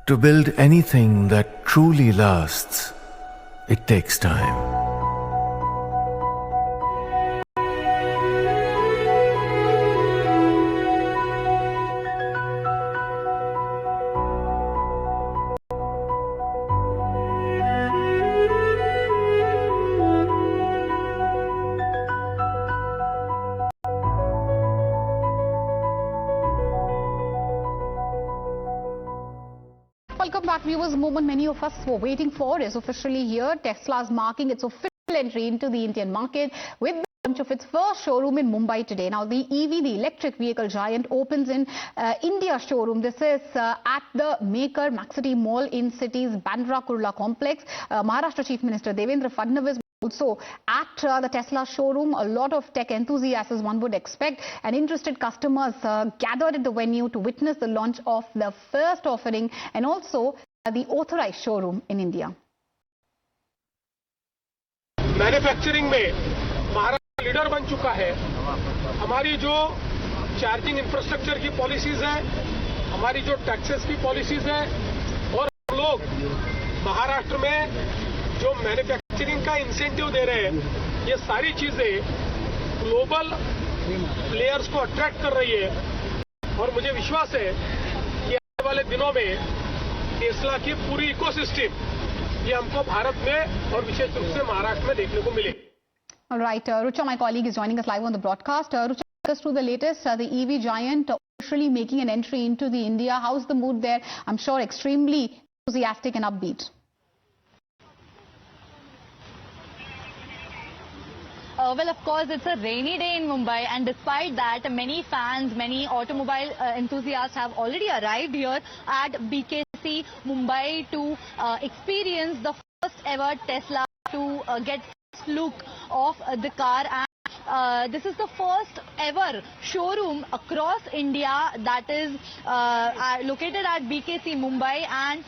To build anything that truly lasts, it takes time. Welcome back, viewers. The moment many of us were waiting for is officially here. Tesla is marking its official entry into the Indian market with the launch of its first showroom in Mumbai today. Now, the EV, the electric vehicle giant, opens in India showroom. This is at the Maker Maxcity Mall in city's Bandra Kurla complex. Maharashtra Chief Minister Devendra Fadnavis also at the Tesla showroom. A lot of tech enthusiasts, as one would expect, and interested customers gathered at the venue to witness the launch of the first offering and also the authorized showroom in India. Manufacturing में Maharashtra leader बन चुका है. हमारी जो charging infrastructure की policies हैं, हमारी जो टैक्सेस की पॉलिसीज हैं, और हम लोग महाराष्ट्र में जो मैन्युफैक्चरिंग का इंसेंटिव दे रहे हैं, ये सारी चीजें ग्लोबल प्लेयर्स को अट्रैक्ट कर रही है. और मुझे विश्वास है कि आने वाले दिनों में टेस्ला की पूरी इकोसिस्टम ये हमको भारत में और विशेष रूप से महाराष्ट्र में देखने को मिलेगी. All right, Rucha, my colleague, is joining us live on the broadcast. Rucha, take us through the latest. The EV giant officially making an entry into the India. How's the mood there? I'm sure extremely enthusiastic and upbeat. Well, of course, it's a rainy day in Mumbai, and despite that, many fans, many automobile enthusiasts have already arrived here at BKC Mumbai to experience the first ever Tesla, to get first look of the car. And this is the first ever showroom across India that is located at BKC Mumbai, and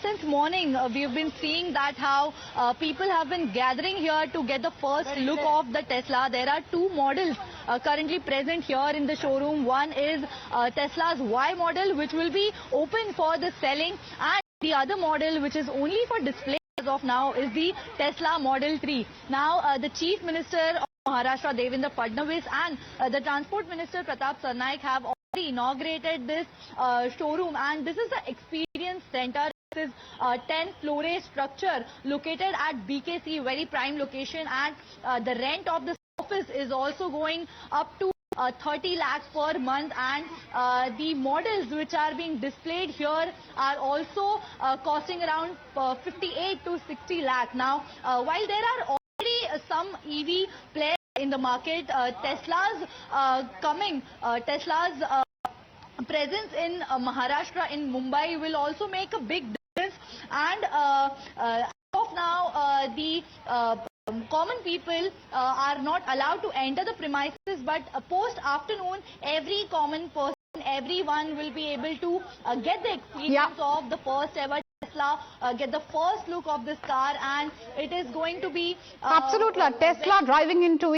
since morning we have been seeing that how people have been gathering here to get the first look of the Tesla. There are two models currently present here in the showroom. One is Tesla's Y model, which will be open for the selling, and the other model, which is only for display as of now, is the Tesla Model 3. Now the Chief Minister of Maharashtra Devendra Fadnavis and the Transport Minister Pratap Sarnaik have already inaugurated this showroom, and this is the experience center. This is a 10-floor structure located at BKC, very prime location, and the rent of this office is also going up to 30 lakhs per month, and the models which are being displayed here are also costing around 58 to 60 lakh. Now, while there are already some EV players in the market, Tesla's presence in Maharashtra, in Mumbai, will also make a big difference. And as of now, the common people are not allowed to enter the premises, but post afternoon, every common person, everyone will be able to get the experience of the first ever Tesla, get the first look of this car, and it is going to be Absolutely. Tesla driving into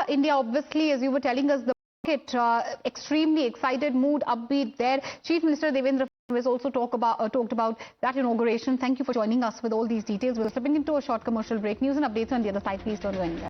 India, obviously, as you were telling us, the market extremely excited, mood upbeat there. Chief Minister Devendra Fadnavis also talked about that inauguration. Thank you for joining us with all these details. We're slipping into a short commercial break. News and updates on the other side. Please don't go anywhere.